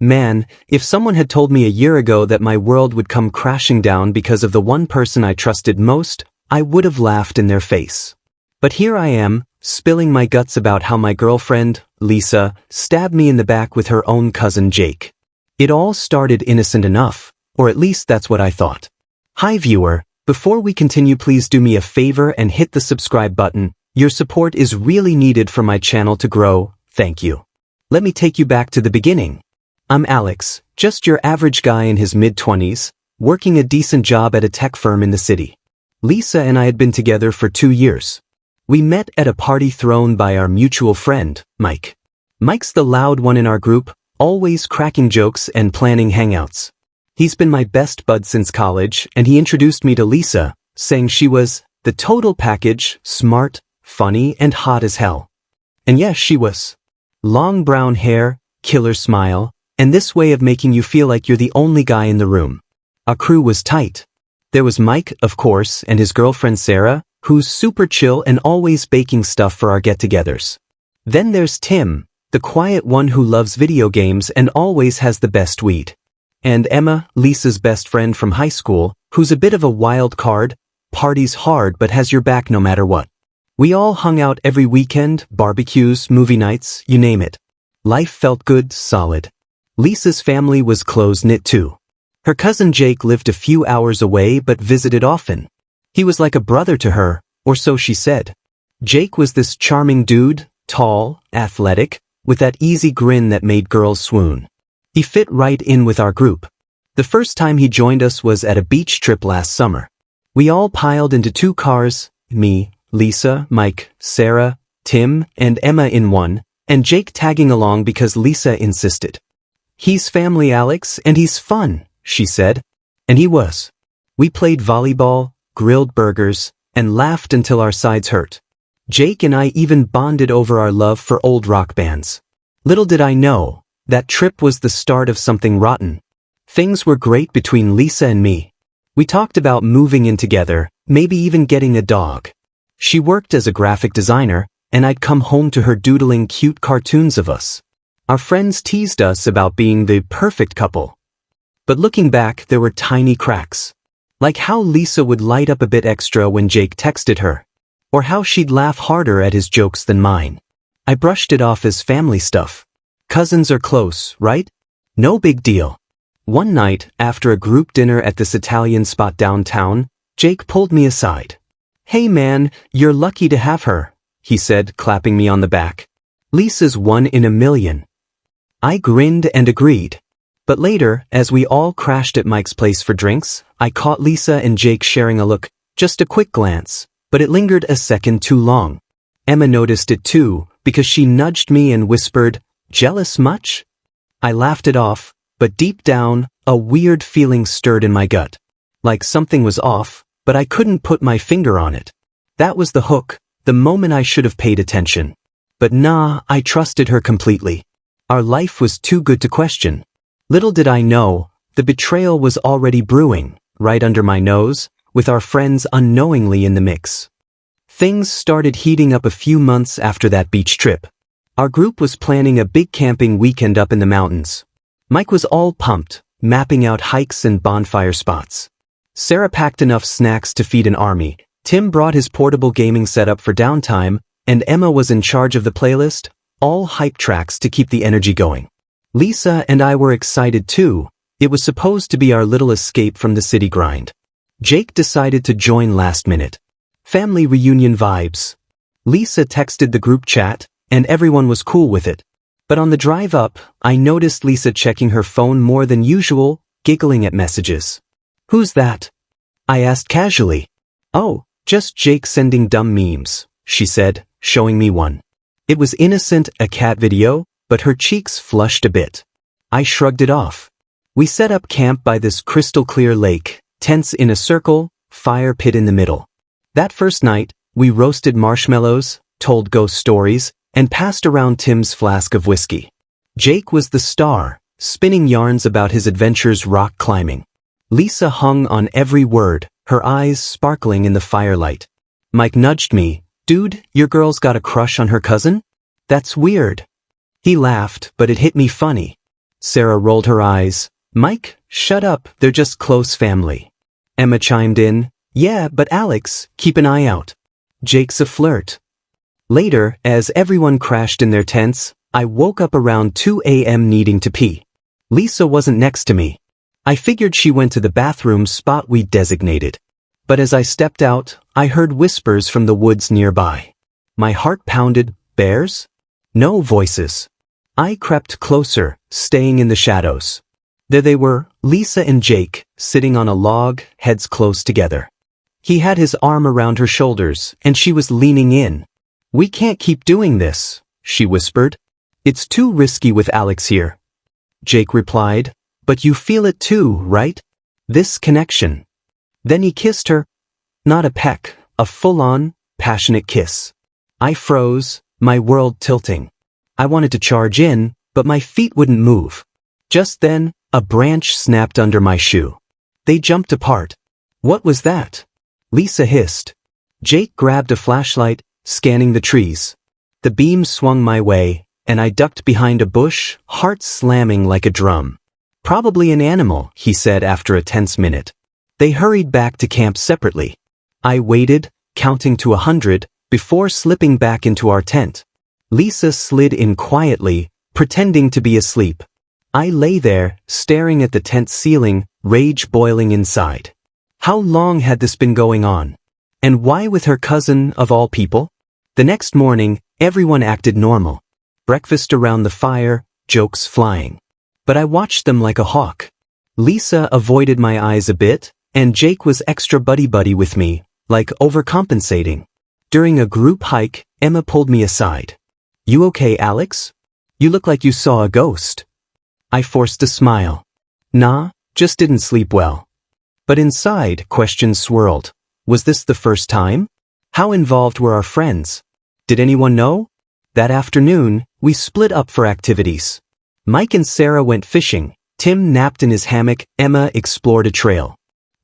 Man, if someone had told me a year ago that my world would come crashing down because of the one person I trusted most, I would have laughed in their face. But here I am, spilling my guts about how my girlfriend, Lisa, stabbed me in the back with her own cousin Jake. It all started innocent enough, or at least that's what I thought. Hi viewer, before we continue, please do me a favor and hit the subscribe button. Your support is really needed for my channel to grow, thank you. Let me take you back to the beginning. I'm Alex, just your average guy in his mid-20s, working a decent job at a tech firm in the city. Lisa and I had been together for 2 years. We met at a party thrown by our mutual friend, Mike. Mike's the loud one in our group, always cracking jokes and planning hangouts. He's been my best bud since college, and he introduced me to Lisa, saying she was the total package, smart, funny, and hot as hell. And yes, she was. Long brown hair, killer smile, and this way of making you feel like you're the only guy in the room. Our crew was tight. There was Mike, of course, and his girlfriend Sarah, who's super chill and always baking stuff for our get-togethers. Then there's Tim, the quiet one who loves video games and always has the best weed. And Emma, Lisa's best friend from high school, who's a bit of a wild card, parties hard but has your back no matter what. We all hung out every weekend, barbecues, movie nights, you name it. Life felt good, solid. Lisa's family was close-knit too. Her cousin Jake lived a few hours away but visited often. He was like a brother to her, or so she said. Jake was this charming dude, tall, athletic, with that easy grin that made girls swoon. He fit right in with our group. The first time he joined us was at a beach trip last summer. We all piled into 2 cars, me, Lisa, Mike, Sarah, Tim, and Emma in one, and Jake tagging along because Lisa insisted. He's family, Alex, and he's fun, she said. And he was. We played volleyball, grilled burgers, and laughed until our sides hurt. Jake and I even bonded over our love for old rock bands. Little did I know, that trip was the start of something rotten. Things were great between Lisa and me. We talked about moving in together, maybe even getting a dog. She worked as a graphic designer, and I'd come home to her doodling cute cartoons of us. Our friends teased us about being the perfect couple. But looking back, there were tiny cracks. Like how Lisa would light up a bit extra when Jake texted her. Or how she'd laugh harder at his jokes than mine. I brushed it off as family stuff. Cousins are close, right? No big deal. One night, after a group dinner at this Italian spot downtown, Jake pulled me aside. "Hey man, you're lucky to have her," he said, clapping me on the back. "Lisa's 1 in a million." I grinned and agreed. But later, as we all crashed at Mike's place for drinks, I caught Lisa and Jake sharing a look, just a quick glance, but it lingered a second too long. Emma noticed it too, because she nudged me and whispered, "Jealous much?" I laughed it off, but deep down, a weird feeling stirred in my gut. Like something was off, but I couldn't put my finger on it. That was the hook, the moment I should have paid attention. But nah, I trusted her completely. Our life was too good to question. Little did I know, the betrayal was already brewing, right under my nose, with our friends unknowingly in the mix. Things started heating up a few months after that beach trip. Our group was planning a big camping weekend up in the mountains. Mike was all pumped, mapping out hikes and bonfire spots. Sarah packed enough snacks to feed an army, Tim brought his portable gaming setup for downtime, and Emma was in charge of the playlist, all hype tracks to keep the energy going. Lisa and I were excited too. It was supposed to be our little escape from the city grind. Jake decided to join last minute. Family reunion vibes. Lisa texted the group chat, and everyone was cool with it. But on the drive up, I noticed Lisa checking her phone more than usual, giggling at messages. "Who's that?" I asked casually. "Oh, just Jake sending dumb memes," she said, showing me one. It was innocent, a cat video, but her cheeks flushed a bit. I shrugged it off. We set up camp by this crystal-clear lake, tents in a circle, fire pit in the middle. That first night, we roasted marshmallows, told ghost stories, and passed around Tim's flask of whiskey. Jake was the star, spinning yarns about his adventures rock climbing. Lisa hung on every word, her eyes sparkling in the firelight. Mike nudged me. "Dude, your girl's got a crush on her cousin? That's weird." He laughed, but it hit me funny. Sarah rolled her eyes. Mike, shut up, they're just close family. Emma chimed in. Yeah, but Alex, keep an eye out. Jake's a flirt. Later, as everyone crashed in their tents, I woke up around 2 a.m. needing to pee. Lisa wasn't next to me. I figured she went to the bathroom spot we designated. But as I stepped out, I heard whispers from the woods nearby. My heart pounded. Bears? No voices. I crept closer, staying in the shadows. There they were, Lisa and Jake, sitting on a log, heads close together. He had his arm around her shoulders, and she was leaning in. We can't keep doing this, she whispered. It's too risky with Alex here. Jake replied, but you feel it too, right? This connection. Then he kissed her. Not a peck, a full-on, passionate kiss. I froze, my world tilting. I wanted to charge in, but my feet wouldn't move. Just then, a branch snapped under my shoe. They jumped apart. What was that? Lisa hissed. Jake grabbed a flashlight, scanning the trees. The beam swung my way, and I ducked behind a bush, heart slamming like a drum. Probably an animal, he said after a tense minute. They hurried back to camp separately. I waited, counting to 100, before slipping back into our tent. Lisa slid in quietly, pretending to be asleep. I lay there, staring at the tent ceiling, rage boiling inside. How long had this been going on? And why with her cousin, of all people? The next morning, everyone acted normal. Breakfast around the fire, jokes flying. But I watched them like a hawk. Lisa avoided my eyes a bit, and Jake was extra buddy-buddy with me, like overcompensating. During a group hike, Emma pulled me aside. You okay, Alex? You look like you saw a ghost. I forced a smile. Nah, just didn't sleep well. But inside, questions swirled. Was this the first time? How involved were our friends? Did anyone know? That afternoon, we split up for activities. Mike and Sarah went fishing, Tim napped in his hammock, Emma explored a trail.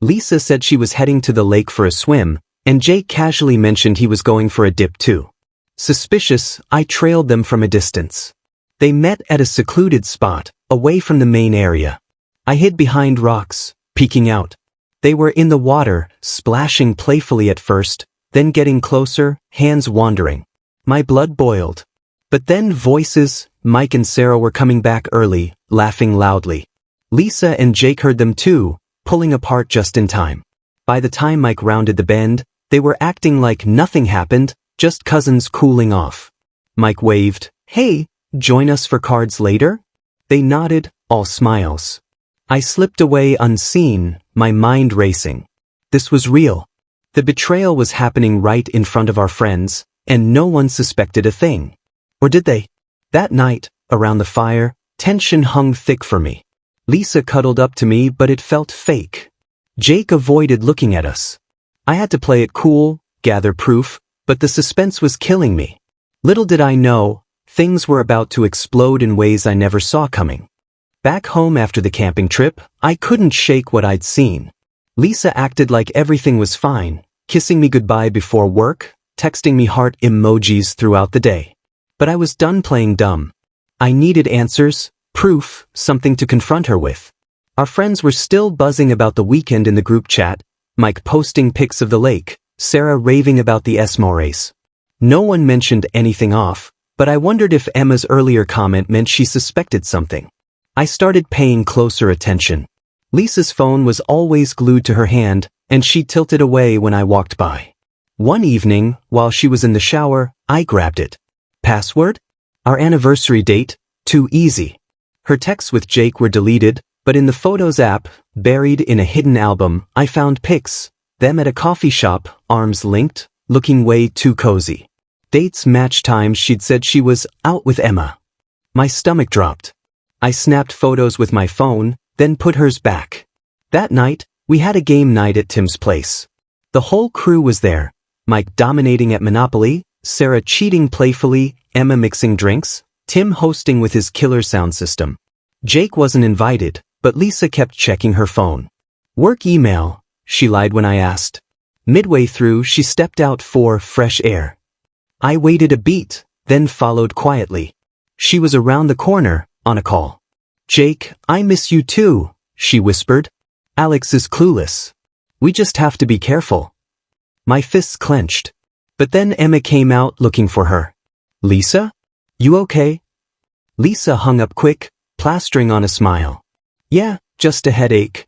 Lisa said she was heading to the lake for a swim, and Jake casually mentioned he was going for a dip too. Suspicious, I trailed them from a distance. They met at a secluded spot, away from the main area. I hid behind rocks, peeking out. They were in the water, splashing playfully at first, then getting closer, hands wandering. My blood boiled. But then voices, Mike and Sarah were coming back early, laughing loudly. Lisa and Jake heard them too, pulling apart just in time. By the time Mike rounded the bend, they were acting like nothing happened, just cousins cooling off. Mike waved, Hey, join us for cards later? They nodded, all smiles. I slipped away unseen, my mind racing. This was real. The betrayal was happening right in front of our friends, and no one suspected a thing. Or did they? That night, around the fire, tension hung thick for me. Lisa cuddled up to me, but it felt fake. Jake avoided looking at us. I had to play it cool, gather proof, but the suspense was killing me. Little did I know, things were about to explode in ways I never saw coming. Back home after the camping trip, I couldn't shake what I'd seen. Lisa acted like everything was fine, kissing me goodbye before work, texting me heart emojis throughout the day. But I was done playing dumb. I needed answers, proof, something to confront her with. Our friends were still buzzing about the weekend in the group chat, Mike posting pics of the lake, Sarah raving about the s'mores. No one mentioned anything off, but I wondered if Emma's earlier comment meant she suspected something. I started paying closer attention. Lisa's phone was always glued to her hand, and she tilted away when I walked by. One evening, while she was in the shower, I grabbed it. Password? Our anniversary date? Too easy. Her texts with Jake were deleted, but in the Photos app, buried in a hidden album, I found pics. Them at a coffee shop, arms linked, looking way too cozy. Dates matched times she'd said she was out with Emma. My stomach dropped. I snapped photos with my phone, then put hers back. That night, we had a game night at Tim's place. The whole crew was there, Mike dominating at Monopoly, Sarah cheating playfully, Emma mixing drinks, Tim hosting with his killer sound system. Jake wasn't invited, but Lisa kept checking her phone. Work email, she lied when I asked. Midway through, she stepped out for fresh air. I waited a beat, then followed quietly. She was around the corner, on a call. Jake, I miss you too, she whispered. Alex is clueless. We just have to be careful. My fists clenched. But then Emma came out looking for her. Lisa? You okay? Lisa hung up quick, plastering on a smile. Yeah, just a headache.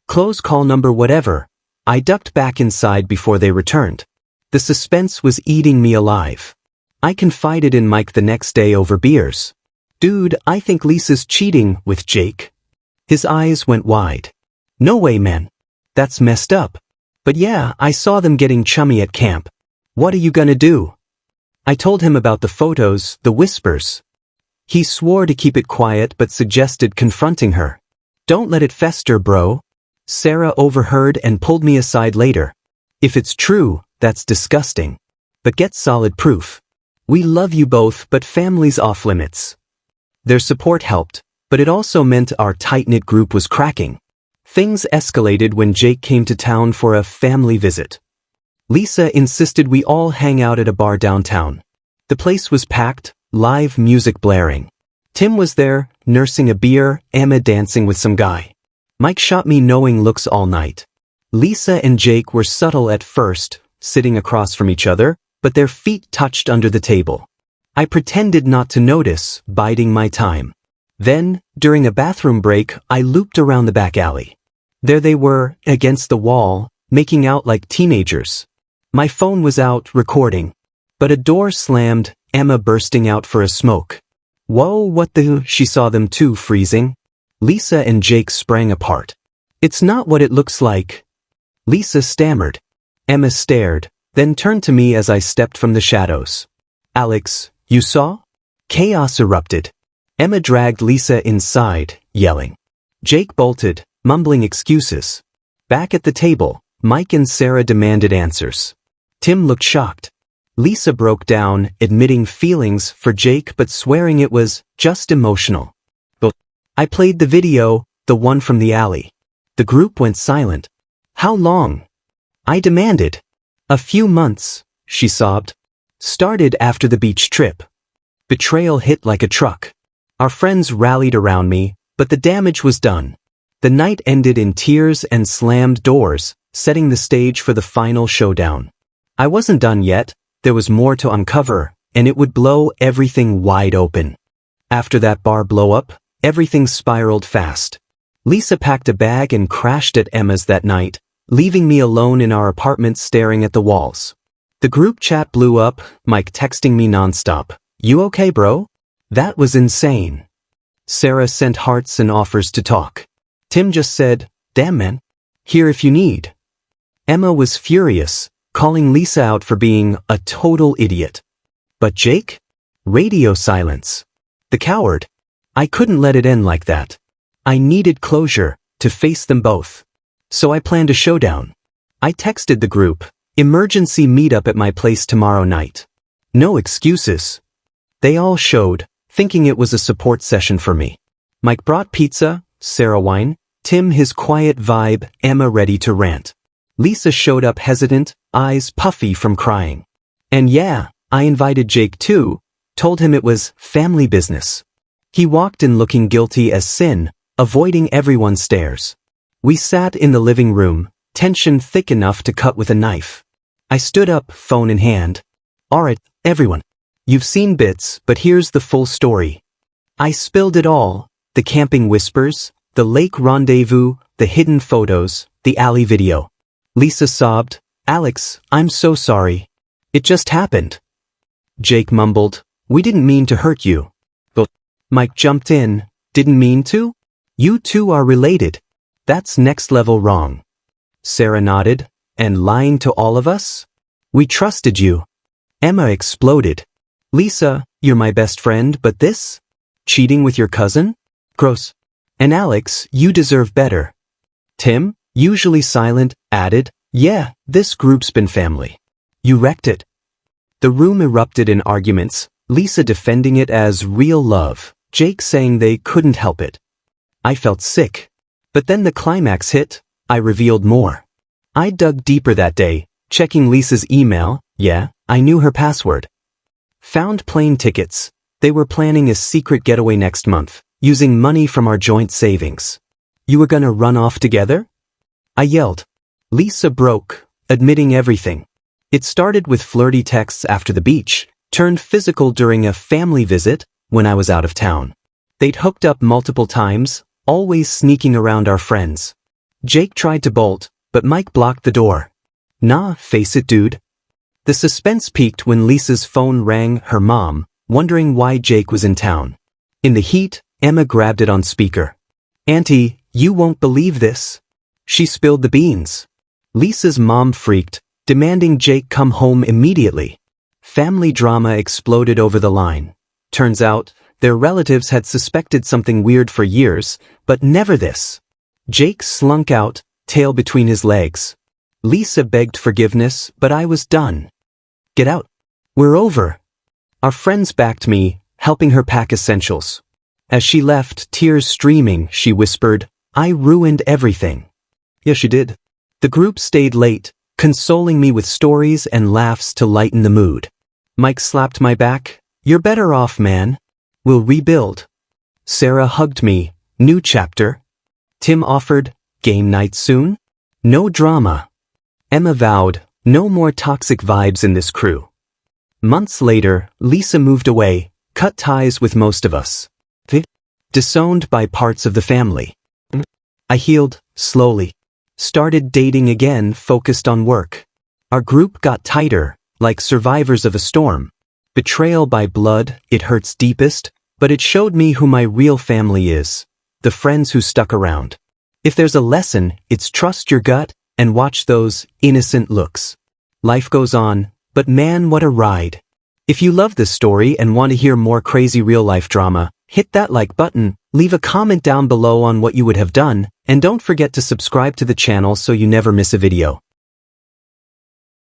Close call number whatever. I ducked back inside before they returned. The suspense was eating me alive. I confided in Mike the next day over beers. Dude, I think Lisa's cheating with Jake. His eyes went wide. No way, man. That's messed up. But yeah, I saw them getting chummy at camp. What are you gonna do? I told him about the photos, the whispers. He swore to keep it quiet but suggested confronting her. Don't let it fester, bro. Sarah overheard and pulled me aside later. If it's true, that's disgusting. But get solid proof. We love you both, but family's off limits. Their support helped, but it also meant our tight-knit group was cracking. Things escalated when Jake came to town for a family visit. Lisa insisted we all hang out at a bar downtown. The place was packed, live music blaring. Tim was there, nursing a beer, Emma dancing with some guy. Mike shot me knowing looks all night. Lisa and Jake were subtle at first, sitting across from each other, but their feet touched under the table. I pretended not to notice, biding my time. Then, during a bathroom break, I looped around the back alley. There they were, against the wall, making out like teenagers. My phone was out, recording. But a door slammed, Emma bursting out for a smoke. Whoa, what the? She saw them too, freezing. Lisa and Jake sprang apart. It's not what it looks like. Lisa stammered. Emma stared, then turned to me as I stepped from the shadows. Alex, you saw? Chaos erupted. Emma dragged Lisa inside, yelling. Jake bolted, mumbling excuses. Back at the table, Mike and Sarah demanded answers. Tim looked shocked. Lisa broke down, admitting feelings for Jake but swearing it was just emotional. I played the video, the one from the alley. The group went silent. How long? I demanded. A few months, she sobbed. Started after the beach trip. Betrayal hit like a truck. Our friends rallied around me, but the damage was done. The night ended in tears and slammed doors, setting the stage for the final showdown. I wasn't done yet, there was more to uncover, and it would blow everything wide open. After that bar blow-up, everything spiraled fast. Lisa packed a bag and crashed at Emma's that night, leaving me alone in our apartment staring at the walls. The group chat blew up, Mike texting me nonstop. You okay, bro? That was insane. Sarah sent hearts and offers to talk. Tim just said, damn man, here if you need. Emma was furious, calling Lisa out for being a total idiot. But Jake? Radio silence. The coward. I couldn't let it end like that. I needed closure, to face them both. So I planned a showdown. I texted the group, emergency meetup at my place tomorrow night. No excuses. They all showed, thinking it was a support session for me. Mike brought pizza, Sarah wine, Tim his quiet vibe, Emma ready to rant. Lisa showed up hesitant, eyes puffy from crying. And yeah, I invited Jake too, told him it was family business. He walked in looking guilty as sin, avoiding everyone's stares. We sat in the living room, tension thick enough to cut with a knife. I stood up, phone in hand. Alright, everyone. You've seen bits, but here's the full story. I spilled it all, the camping whispers, the lake rendezvous, the hidden photos, the alley video. Lisa sobbed, Alex, I'm so sorry. It just happened. Jake mumbled, we didn't mean to hurt you. But Mike jumped in, didn't mean to? You two are related. That's next level wrong. Sarah nodded, and lying to all of us? We trusted you. Emma exploded. Lisa, you're my best friend, but this? Cheating with your cousin? Gross. And Alex, you deserve better. Tim, usually silent, added, yeah, this group's been family. You wrecked it. The room erupted in arguments, Lisa defending it as real love, Jake saying they couldn't help it. I felt sick. But then the climax hit, I revealed more. I dug deeper that day, checking Lisa's email, yeah, I knew her password. Found plane tickets. They were planning a secret getaway next month. using money from our joint savings. You were gonna run off together? I yelled. Lisa broke, admitting everything. It started with flirty texts after the beach, turned physical during a family visit when I was out of town. They'd hooked up multiple times, always sneaking around our friends. Jake tried to bolt, but Mike blocked the door. Nah, face it, dude. The suspense peaked when Lisa's phone rang her mom, wondering why Jake was in town. In the heat, Emma grabbed it on speaker. Auntie, you won't believe this. She spilled the beans. Lisa's mom freaked, demanding Jake come home immediately. Family drama exploded over the line. Turns out, their relatives had suspected something weird for years, but never this. Jake slunk out, tail between his legs. Lisa begged forgiveness, but I was done. Get out. We're over. Our friends backed me, helping her pack essentials. As she left, tears streaming, she whispered, I ruined everything. Yes, you did. The group stayed late, consoling me with stories and laughs to lighten the mood. Mike slapped my back. You're better off, man. We'll rebuild. Sarah hugged me. New chapter. Tim offered, game night soon? No drama. Emma vowed, no more toxic vibes in this crew. Months later, Lisa moved away, cut ties with most of us. Disowned by parts of the family. I healed, slowly. Started dating again, focused on work. Our group got tighter, like survivors of a storm. Betrayal by blood, it hurts deepest, but it showed me who my real family is. The friends who stuck around. If there's a lesson, it's trust your gut and watch those innocent looks. Life goes on, but man, what a ride. If you love this story and want to hear more crazy real-life drama, hit that like button, leave a comment down below on what you would have done, and don't forget to subscribe to the channel so you never miss a video.